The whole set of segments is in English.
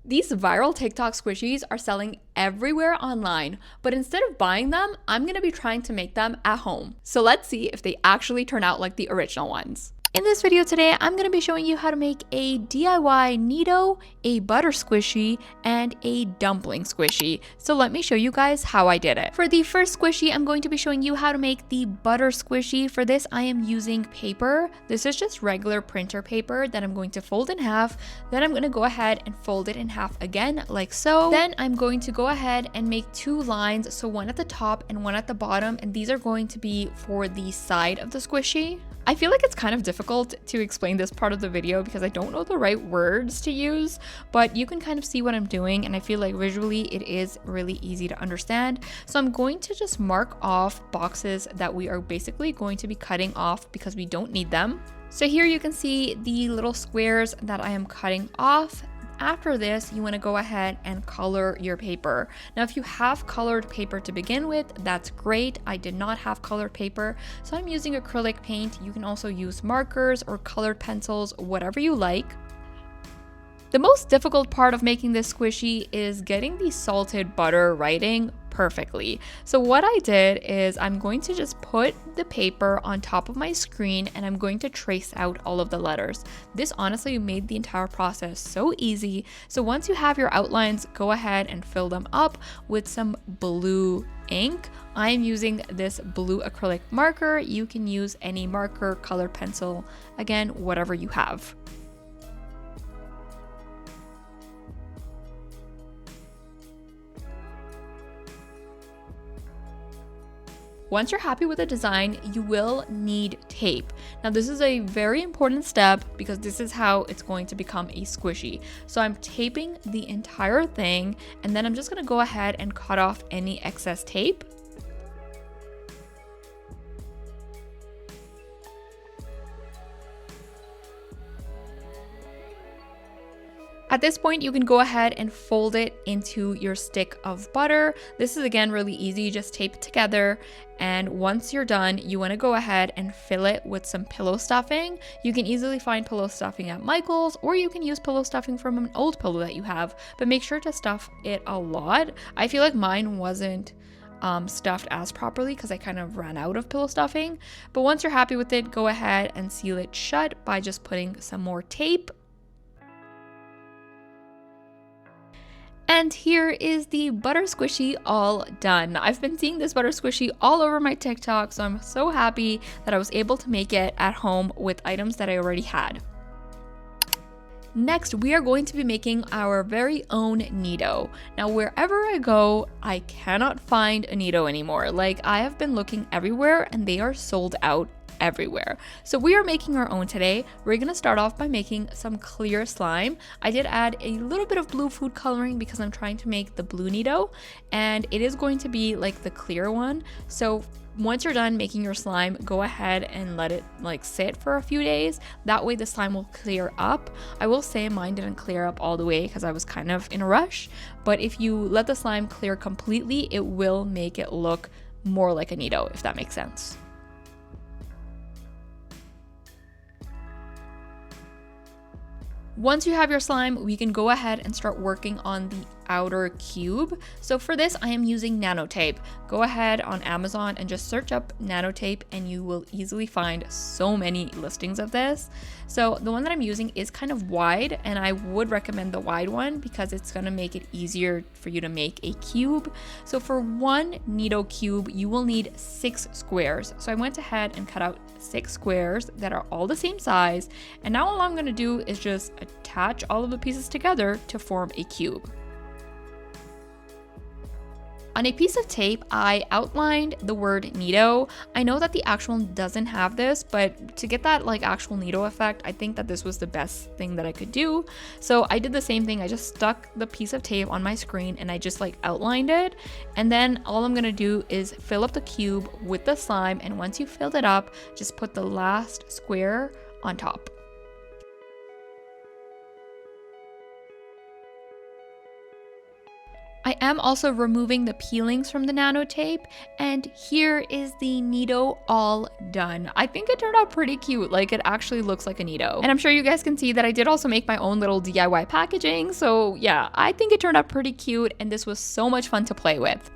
These viral TikTok squishies are selling everywhere online, but instead of buying them, I'm gonna be trying to make them at home. So let's see if they actually turn out like the original ones. In this video today, I'm going to be showing you how to make a DIY Neato, a butter squishy, and a dumpling squishy. So let me show you guys how I did it. For the first squishy, I'm going to be showing you how to make the butter squishy. For this, I am using paper. This is just regular printer paper that I'm going to fold in half. Then I'm going to go ahead and fold it in half again, like so. Then I'm going to go ahead and make two lines, so one at the top and one at the bottom, and these are going to be for the side of the squishy. I feel like it's kind of difficult to explain this part of the video because I don't know the right words to use, but you can kind of see what I'm doing, and I feel like visually it is really easy to understand. So I'm going to just mark off boxes that we are basically going to be cutting off because we don't need them. So here you can see the little squares that I am cutting off. After this, you want to go ahead and color your paper. Now, if you have colored paper to begin with, that's great. I did not have colored paper, so I'm using acrylic paint. You can also use markers or colored pencils, whatever you like. The most difficult part of making this squishy is getting the salted butter writing perfectly. So what I did is I'm going to just put the paper on top of my screen and I'm going to trace out all of the letters. This honestly made the entire process so easy. So once you have your outlines, go ahead and fill them up with some blue ink. I'm using this blue acrylic marker. You can use any marker, colored pencil, again, whatever you have. Once you're happy with the design, you will need tape. Now this is a very important step because this is how it's going to become a squishy. So I'm taping the entire thing and then I'm just gonna go ahead and cut off any excess tape. At this point, you can go ahead and fold it into your stick of butter. This is again really easy, just tape it together. And once you're done, you wanna go ahead and fill it with some pillow stuffing. You can easily find pillow stuffing at Michael's, or you can use pillow stuffing from an old pillow that you have, but make sure to stuff it a lot. I feel like mine wasn't stuffed as properly because I kind of ran out of pillow stuffing. But once you're happy with it, go ahead and seal it shut by just putting some more tape. And here is the butter squishy all done. I've been seeing this butter squishy all over my TikTok, so I'm so happy that I was able to make it at home with items that I already had. Next, we are going to be making our very own Neato. Now, wherever I go, I cannot find a Neato anymore. Like, I have been looking everywhere and they are sold out everywhere. So we are making our own today. We're gonna start off by making some clear slime. I did add a little bit of blue food coloring because I'm trying to make the blue Neato, and it is going to be like the clear one. So once you're done making your slime, go ahead and let it like sit for a few days. That way the slime will clear up. I will say mine didn't clear up all the way because I was kind of in a rush, but if you let the slime clear completely, it will make it look more like a Neato, if that makes sense. Once you have your slime, we can go ahead and start working on the outer cube. So for this, I am using nanotape. Go ahead on Amazon and just search up nanotape and you will easily find so many listings of this. So the one that I'm using is kind of wide, and I would recommend the wide one because it's gonna make it easier for you to make a cube. So for one Neato cube, you will need 6 squares. So I went ahead and cut out 6 squares that are all the same size. And now all I'm gonna do is just attach all of the pieces together to form a cube. On a piece of tape, I outlined the word Neato. I know that the actual one doesn't have this, but to get that like actual Neato effect, I think that this was the best thing that I could do. So I did the same thing. I just stuck the piece of tape on my screen and I just like outlined it. And then all I'm gonna do is fill up the cube with the slime. And once you filled it up, just put the last square on top. I am also removing the peelings from the nano tape, and here is the Neato all done. I think it turned out pretty cute, like it actually looks like a Neato. And I'm sure you guys can see that I did also make my own little DIY packaging, so yeah, I think it turned out pretty cute and this was so much fun to play with.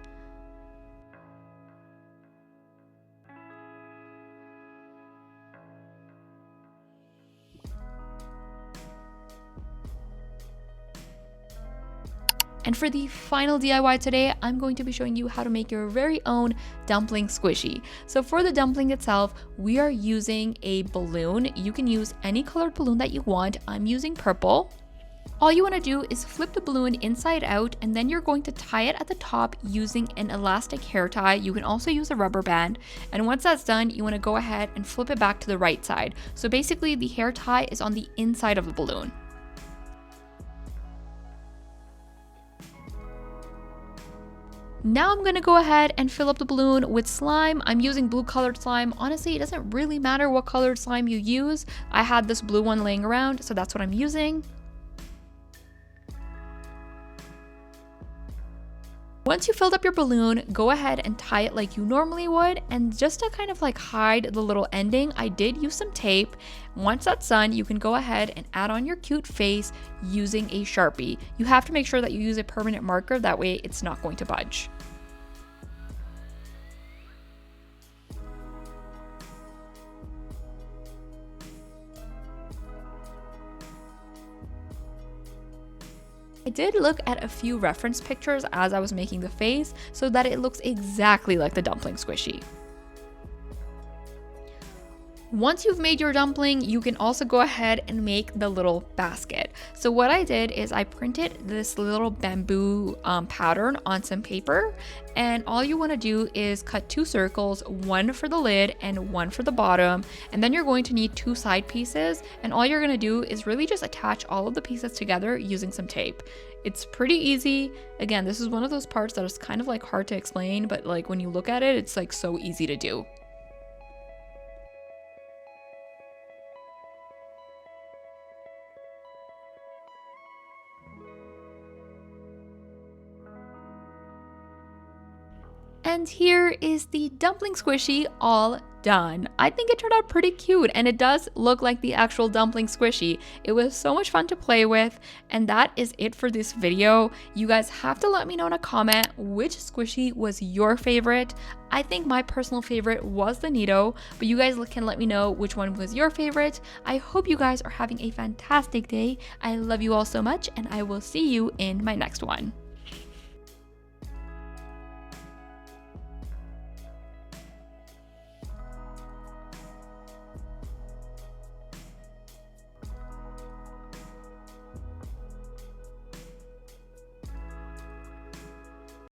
And for the final DIY today, I'm going to be showing you how to make your very own dumpling squishy. So for the dumpling itself, we are using a balloon. You can use any colored balloon that you want. I'm using purple. All you want to do is flip the balloon inside out, and then you're going to tie it at the top using an elastic hair tie. You can also use a rubber band. And once that's done, you want to go ahead and flip it back to the right side. So basically the hair tie is on the inside of the balloon. Now I'm gonna go ahead and fill up the balloon with slime. I'm using blue colored slime. Honestly, it doesn't really matter what colored slime you use. I had this blue one laying around, so that's what I'm using. Once you filled up your balloon, go ahead and tie it like you normally would, and just to kind of like hide the little ending, I did use some tape. Once that's done, you can go ahead and add on your cute face using a Sharpie. You have to make sure that you use a permanent marker, that way it's not going to budge. I did look at a few reference pictures as I was making the face so that it looks exactly like the dumpling squishy. Once you've made your dumpling, you can also go ahead and make the little basket. So what I did is I printed this little bamboo pattern on some paper, and all you want to do is cut 2 circles, one for the lid and one for the bottom, and then you're going to need 2 side pieces, and all you're going to do is really just attach all of the pieces together using some tape. It's pretty easy. Again, this is one of those parts that is kind of like hard to explain, but like when you look at it, it's like so easy to do. And here is the dumpling squishy all done. I think it turned out pretty cute, and it does look like the actual dumpling squishy. It was so much fun to play with, and that is it for this video. You guys have to let me know in a comment which squishy was your favorite. I think my personal favorite was the Neato, but you guys can let me know which one was your favorite. I hope you guys are having a fantastic day. I love you all so much, and I will see you in my next one.